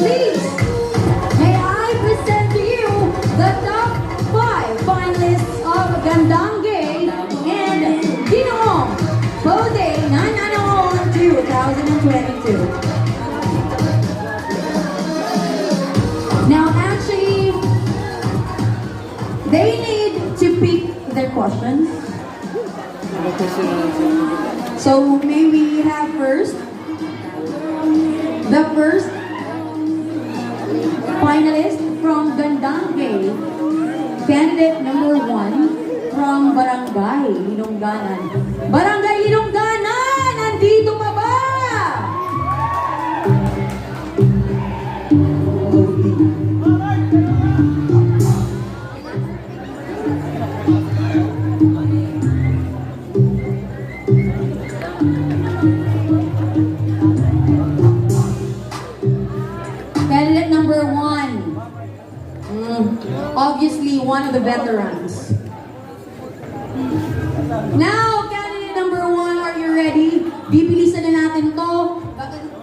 please, may I present to you the top 5 finalists of Gandang and Ginoong PuGay Anaoaon 2022. Now, actually, they need to pick their questions. So, may we have first, the first finalist from Gandang, candidate number 1 from Barangay Linongganan. Barangay Linongganan! Nandito pa ba? Candidate number 1. Obviously, one of the veterans. Now, candidate number 1, are you ready? Bibilisan na natin to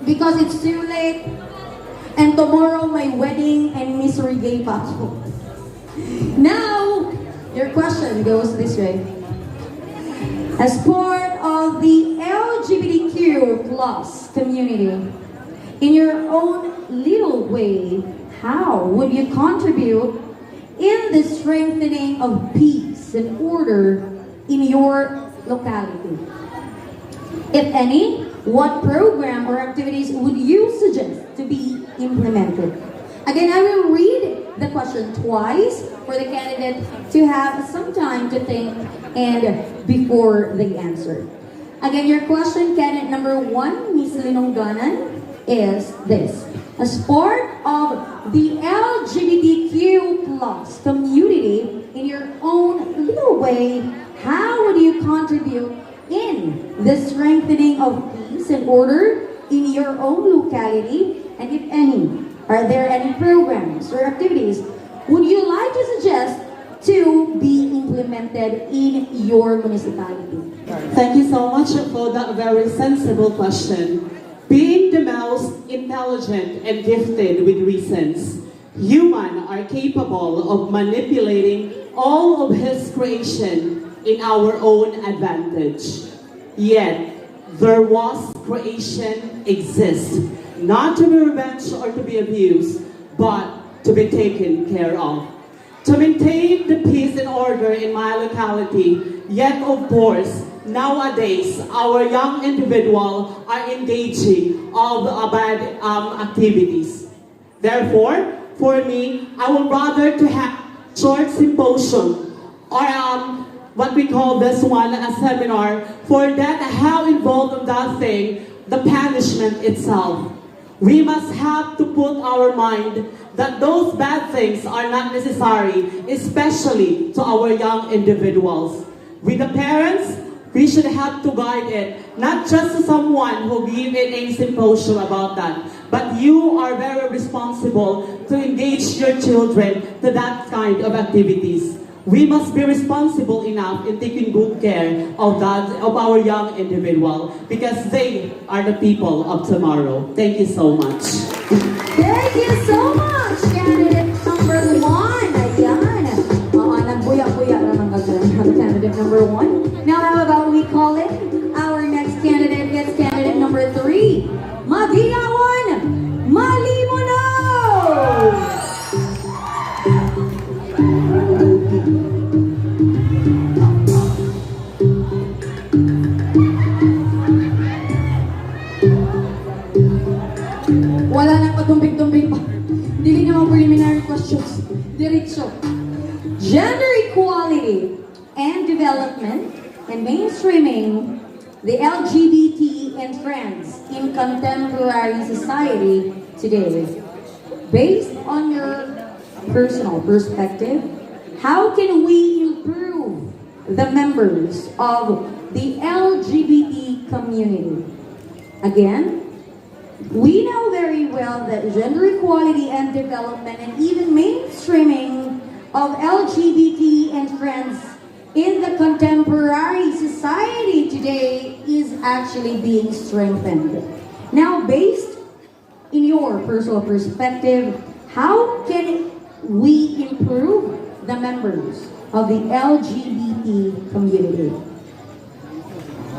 because it's too late. And tomorrow, my wedding and misery gay pa ako. Now, your question goes this way. As part of the LGBTQ plus community, in your own little way, how would you contribute in the strengthening of peace and order in your locality? If any, what program or activities would you suggest to be implemented? Again, I will read the question twice for the candidate to have some time to think and before they answer. Again, your question, candidate number 1, Ms. Linongganan, is this. As part of the LGBTQ plus community, in your own little way, how would you contribute in the strengthening of peace and order in your own locality? And if any, are there any programs or activities would you like to suggest to be implemented in your municipality? Thank you so much for that very sensible question. Being the most intelligent and gifted with reasons, humans are capable of manipulating all of his creation in our own advantage. Yet, there was creation exists, not to be revenged or to be abused, but to be taken care of. To maintain the peace and order in my locality, yet of course, nowadays, our young individuals are engaging of bad activities. Therefore, for me, I would rather to have short symposium or what we call this one a seminar for that how involved in that thing, the punishment itself. We must have to put our mind that those bad things are not necessary, especially to our young individuals. With the parents, we should have to guide it, not just to someone who give it a symposium about that, but you are very responsible to engage your children to that kind of activities. We must be responsible enough in taking good care of our young individual because they are the people of tomorrow. Thank you so much. Thank you so much, candidate number 1. Ayan. Nagbuya-buya naman candidate number 1. Now, how about we call it? Our next candidate gets candidate number 3. Magiyawan Malimono! Wala nang patumbig-tumbig pa. Dili naman preliminary questions. Diretso. Gender equality and development and mainstreaming the LGBT and trans in contemporary society today. Based on your personal perspective, how can we improve the members of the LGBT community? Again, we know very well that gender equality and development and even mainstreaming of LGBT and trans in the contemporary society today is actually being strengthened. Now, based in your your personal perspective, how can we improve the members of the LGBT community?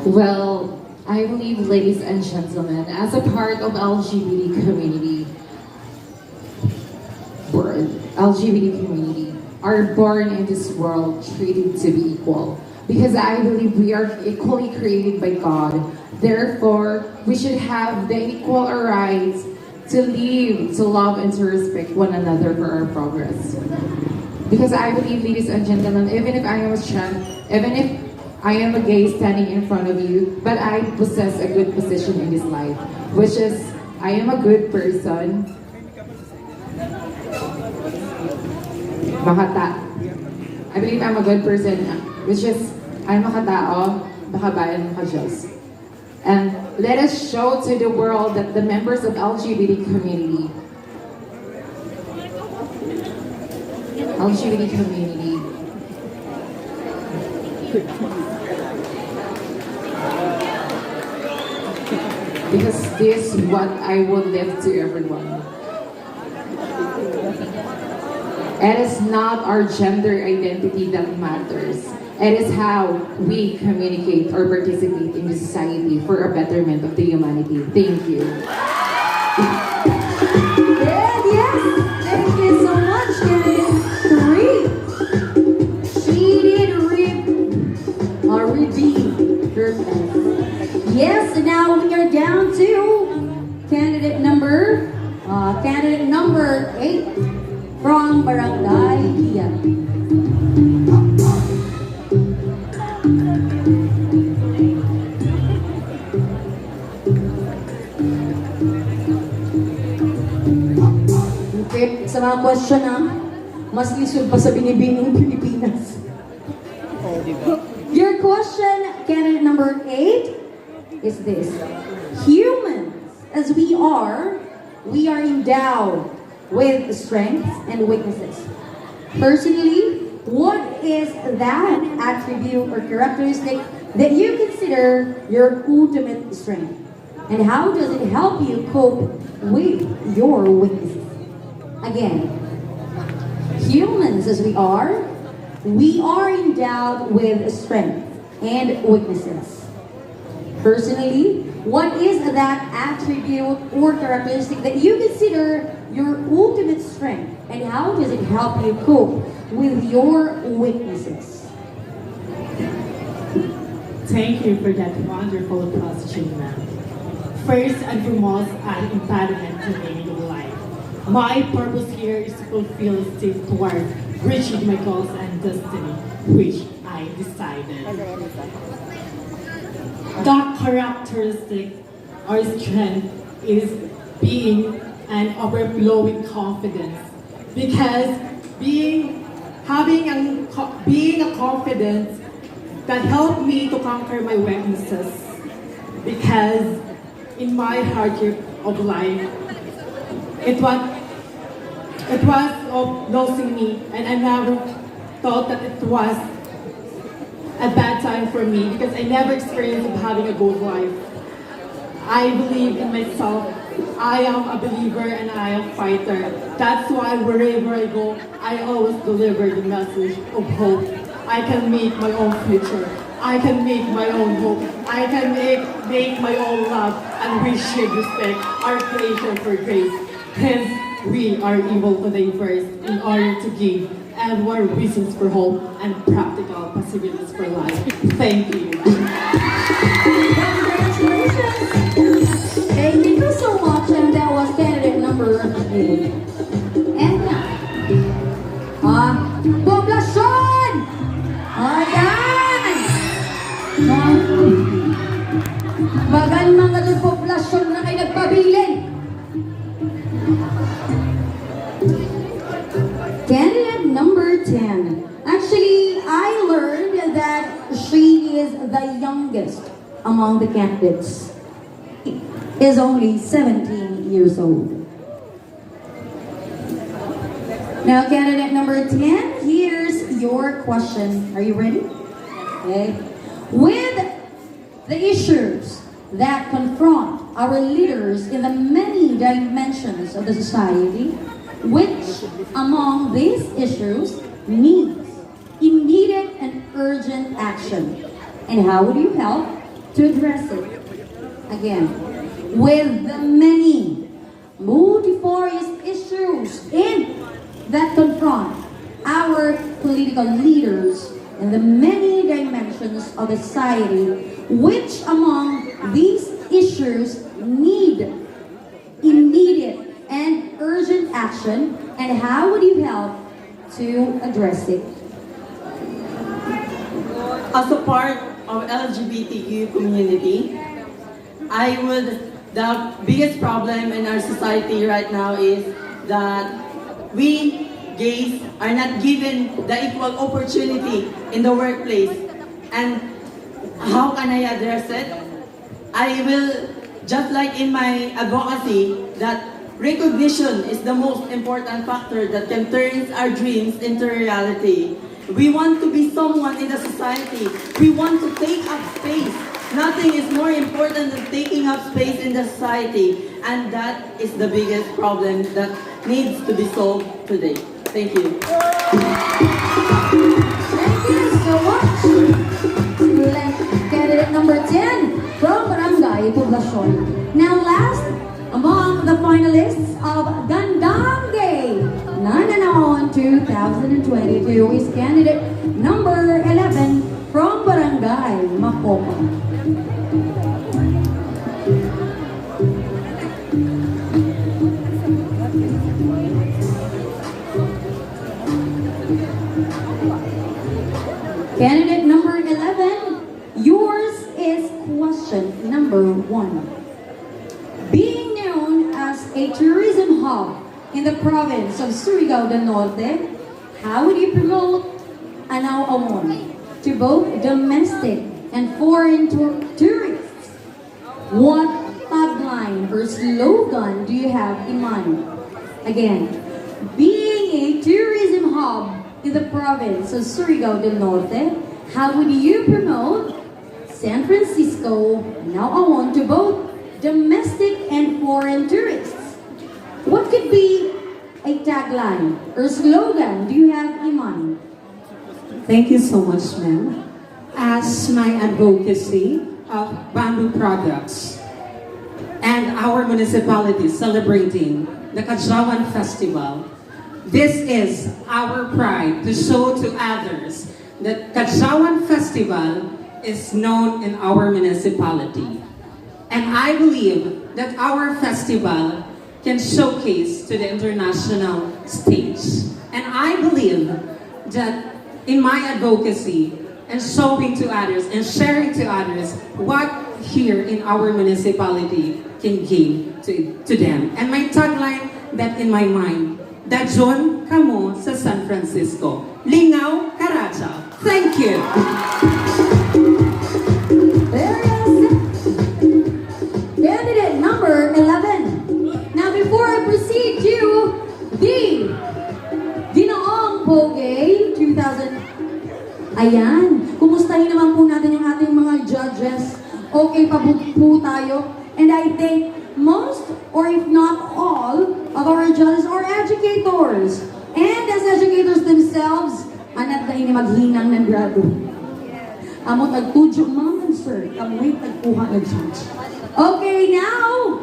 Well, I believe, ladies and gentlemen, as a part of LGBT community, LGBT community are born in this world treated to be equal. Because I believe we are equally created by God. Therefore, we should have the equal rights to live, to love, and to respect one another for our progress. Because I believe, ladies and gentlemen, even if I am a trans, even if I am a gay standing in front of you, but I possess a good position in this life, which is I am a good person. Makata. I believe I'm a good person, which is I'm makatao, makabayan, makajos. And let us show to the world that the members of LGBT community, because this is what I would live to everyone. It is not our gender identity that matters. It is how we communicate or participate in the society for a betterment of the humanity. Thank you. Yes, thank you so much, Karen. She did redeem her best. Yes, now we are down to candidate number 8 from Barangay Hiyan. Okay, sa mga question mas lisod pa sa binibining Pilipinas. Your question, candidate number 8, is this. Humans, as we are endowed with strengths and weaknesses. Personally, what is that attribute or characteristic that you consider your ultimate strength? And how does it help you cope with your weaknesses? Again, humans as we are endowed with strength and weaknesses. Personally, what is that attribute or characteristic that you consider your ultimate strength, and how does it help you cope with your weaknesses? Thank you for that wonderful question, ma'am. First and foremost, an embodiment to meaning of life. My purpose here is to fulfill a step toward reaching my goals and destiny, which I decided. The characteristic or strength is being an overflowing confidence, because being a confidence that helped me to conquer my weaknesses, because in my hardship of life, it was of losing me, and I never thought that it was a bad time for me, because I never experienced of having a good life. I believe in myself. I am a believer and I am a fighter. That's why wherever I go, I always deliver the message of hope. I can make my own future. I can make my own hope. I can make my own love, and we should respect our creation for grace. Hence, we are able to diverse in order to give everyone reasons for hope and practical possibilities for life. Thank you. Congratulations! Thank you so much, and that was candidate number 8. And poblasyon! Ayan! Bagal mga poblasyon na kayo nagpabilin. Candidate number 10. Actually, I learned that she is the youngest among the candidates. Is only 17 years old. Now, candidate number 10, here's your question. Are you ready? Okay. With the issues that confront our leaders in the many dimensions of the society, which among these issues needs immediate and urgent action? And how would you help to address it? Again, with the many multifarious issues that confront our political leaders and the many dimensions of the society, which among these issues need immediate and urgent action, and how would you help to address it? As a part of LGBTQ community, the biggest problem in our society right now is that we gays are not given the equal opportunity in the workplace. And how can I address it? I will, just like in my advocacy, that recognition is the most important factor that can turn our dreams into reality. We want to be someone in the society. We want to take up space. Nothing is more important than taking up space in the society. And that is the biggest problem that needs to be solved today. Thank you. Thank you so much. Candidate number 10 from Barangay Poblacion. Now last, among the finalists of Gandang Anaoaon 2022 is candidate number 11 from Barangay Macopa. Candidate number 11, yours is question number 1. Being known as a tourism hub in the province of Surigao del Norte, how would you promote Anaoaon to both domestic and foreign tourists? What tagline or slogan do you have in mind? Again, being a tourism hub in the province of Surigao del Norte, how would you promote San Francisco, Anaoaon to both domestic and foreign tourists? What could be a tagline or slogan do you have in mind? Thank you so much, ma'am. As my advocacy of bamboo products and our municipality celebrating the Kajawan Festival, this is our pride to show to others that Kajawan Festival is known in our municipality. And I believe that our festival can showcase to the international stage. And I believe that in my advocacy and showing to others and sharing to others what here in our municipality can give to them. And my tagline that in my mind, Dajon kamo sa San Francisco. Lingaw Karacha. Thank you. There is candidate number 11. Now before I proceed to the Ginoong PuGay 2000. Ayan, kumustahin naman po natin yung ating mga judges. Okay pa po tayo? And I think most or if not all of our judges are educators. And as educators themselves, anak na ini maghinang ng grado. Amo tagtudyo man, sir. Kamoy tagkuha ng judge. Okay, now,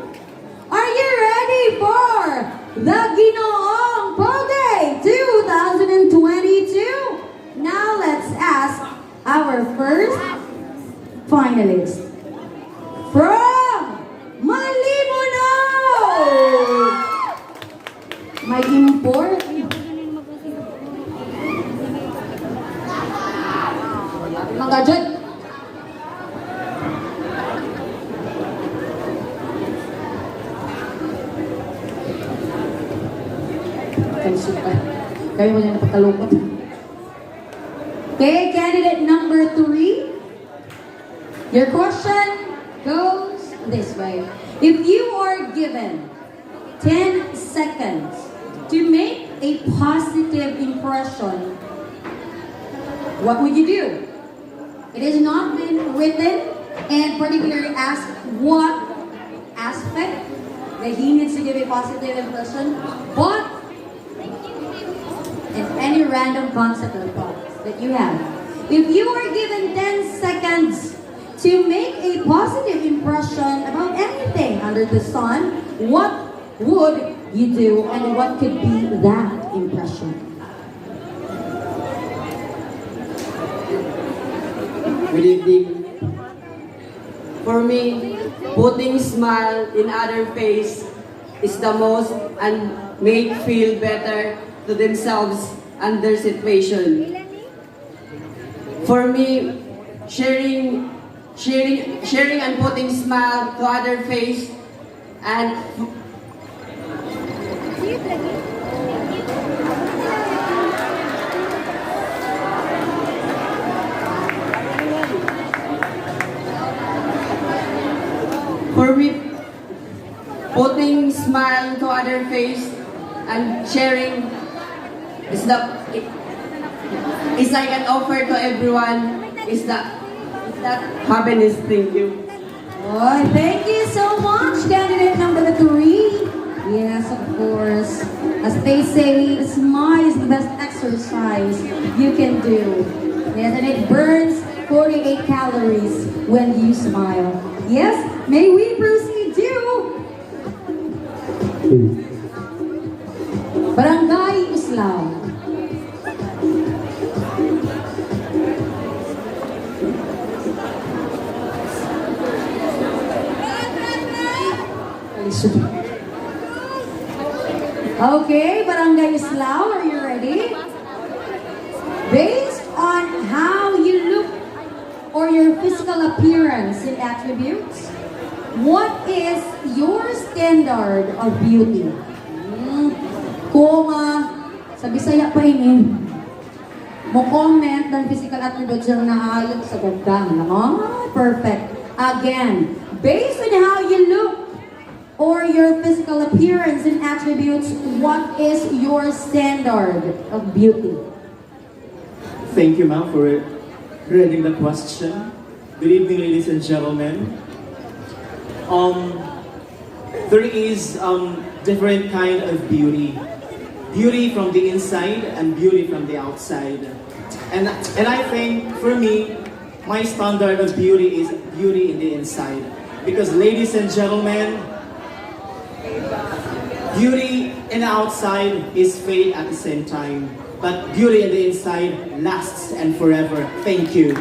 are you ready for the Ginoong PuGay 2022? Now let's ask our first finalist from Malimono! May import. Mga jud. Kayo mo niya napagkalungkot. Okay, candidate number 3. Your question goes this way. If you are given 10 seconds to make a positive impression, what would you do? It has not been written and particularly asked what aspect that that he needs to give a positive impression, but in any random concept or thought that you have, if you are given 10 seconds to make a positive impression about anything under the sun, what would you do and what could be that impression? Good evening. For me, putting smile in other face is the most and make feel better to themselves and their situation. For me, sharing and putting smile to other face and for me, putting smile to other face and sharing is like an offer to everyone. Is that happiness? Thank you. Oh, thank you so much, candidate number 3. Yes, of course. As they say, smile is the best exercise you can do. Yes, and it burns 48 calories when you smile. Yes, may we proceed to Barangay Islam. Okay, Barangay Islam, are you ready? Based on how you look or your physical appearance and attributes, what is your standard of beauty? Kung sa Bisaya pa ini, mo comment ng physical attributes yung naayot sa Gandang. Perfect. Again, based on how you look or your physical appearance and attributes, what is your standard of beauty? Thank you, ma'am, for reading the question. Good evening, ladies and gentlemen. There is different kind of beauty. Beauty from the inside and beauty from the outside. And I think, for me, my standard of beauty is beauty in the inside. Because, ladies and gentlemen, beauty in the outside is fade at the same time. But beauty in the inside lasts and forever. Thank you.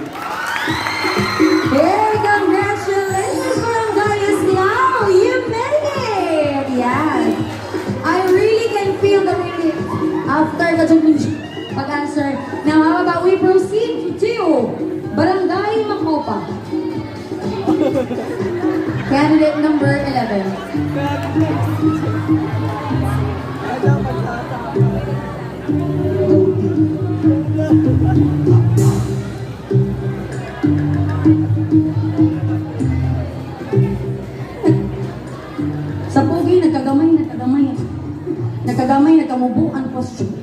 Hey, congratulations, Barangay Islam! You made it! Yes. I really can feel the relief after the pag-answer. Now, how about we proceed to Barangay Makopa? Candidate number 11. Sa pogi, nagkagamay, nagkamubuan posture.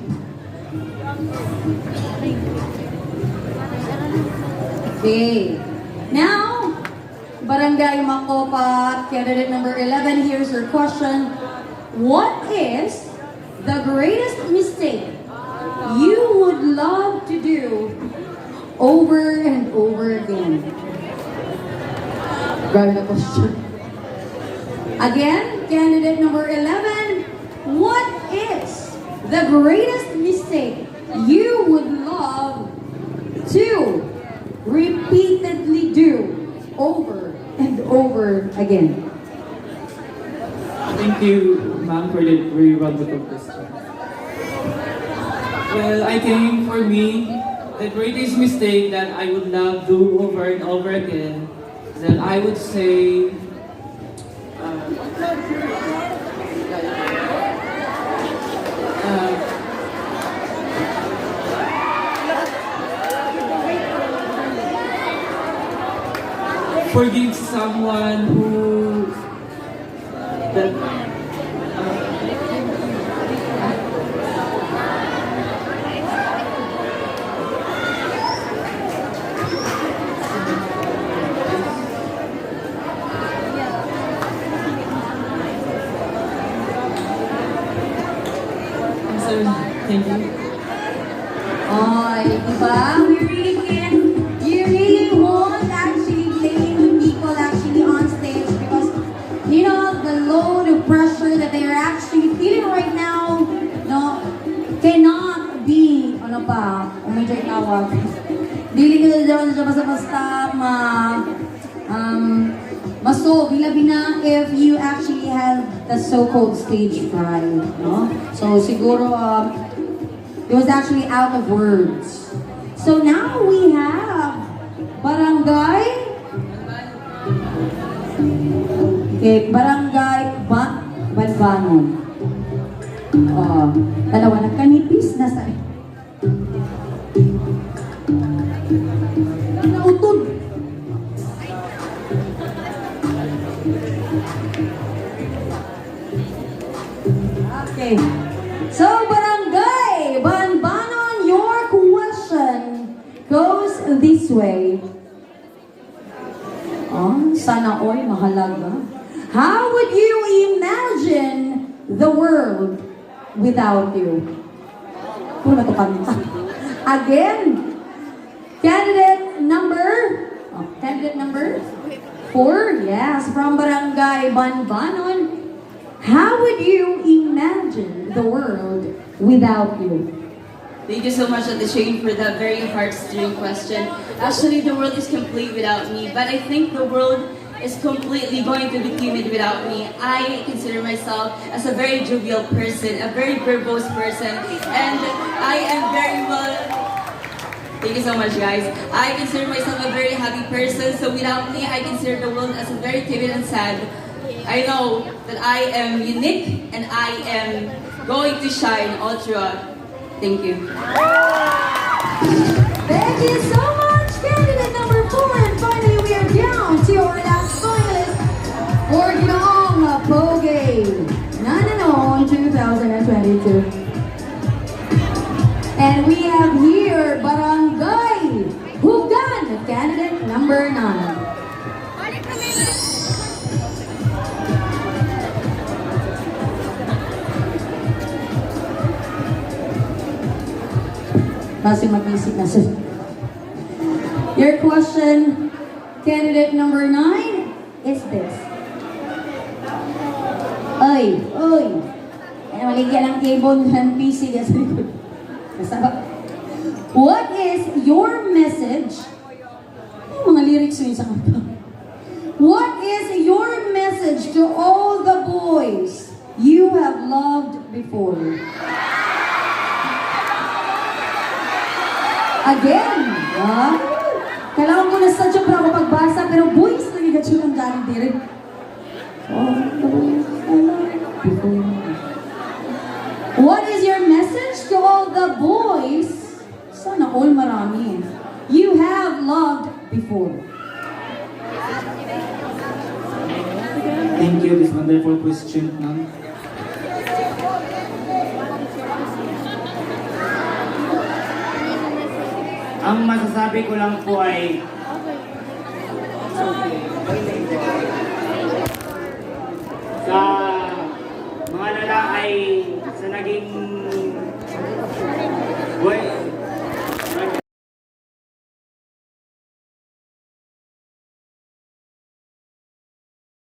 Okay. Now, Barangay Makopa, candidate number 11, here's your question. What is the greatest mistake you would love to do over and over again? Grabe na question. Again, candidate number 11, what is the greatest mistake you would love to repeatedly do over and over again? Thank you, ma'am, for the very wonderful question. Well, I think for me, the greatest mistake that I would love do over and over again is that I would say forgive someone who that Thank you. Ay, diba? We really can. You really won't actually blame the people actually on stage because, you know, the load of pressure that they are actually feeling right now, no, cannot be, ano pa, medyo tawag. Dili ko doon siya basta-basta maso, bila-bina if you actually have the so-called stage fright, no? So, siguro, it was actually out of words. So, now we have Barangay. Okay, Barangay Banbanon. Dalawa na kanipis na sa... Nautod. Okay. So, Barangay Banbanon, your question goes this way. Sana all mahalaga. How would you imagine the world without you? Kung to kanta. Again, candidate number 4, yes, from Barangay Banbanon. How would you imagine the world without you? Thank you so much, Ate Shane, for that very heart-stirring question. Actually, the world is complete without me, but I think the world is completely going to be timid without me. I consider myself as a very jovial person, a very verbose person, and I am very well... Thank you so much, guys. I consider myself a very happy person, so without me, I consider the world as a very timid and sad. I know that I am unique and I am going to shine all throughout. Thank you. Thank you so much, candidate number 4. And finally, we are down to our last finalist for Ginoong PuGay Anaoaon 2022. And we have here Barangay Hugan, candidate number 9. Kasi mag-isip na siya. Your question, candidate number 9, is this. Oy! Ano, maligyan ng cable ng PC kasi. What is your message? Mga lyrics yun sa kanta. What is your message to all the boys you have loved before? Again, kailangan ko na sa para ako pagbasa, pero boys, nagigat yun ang galing dire. What is your message to all the boys? Sana all marami. You have loved before. Thank you, this wonderful question, ma'am. Ang masasabi ko lang po ay sa mga lalaki sa naging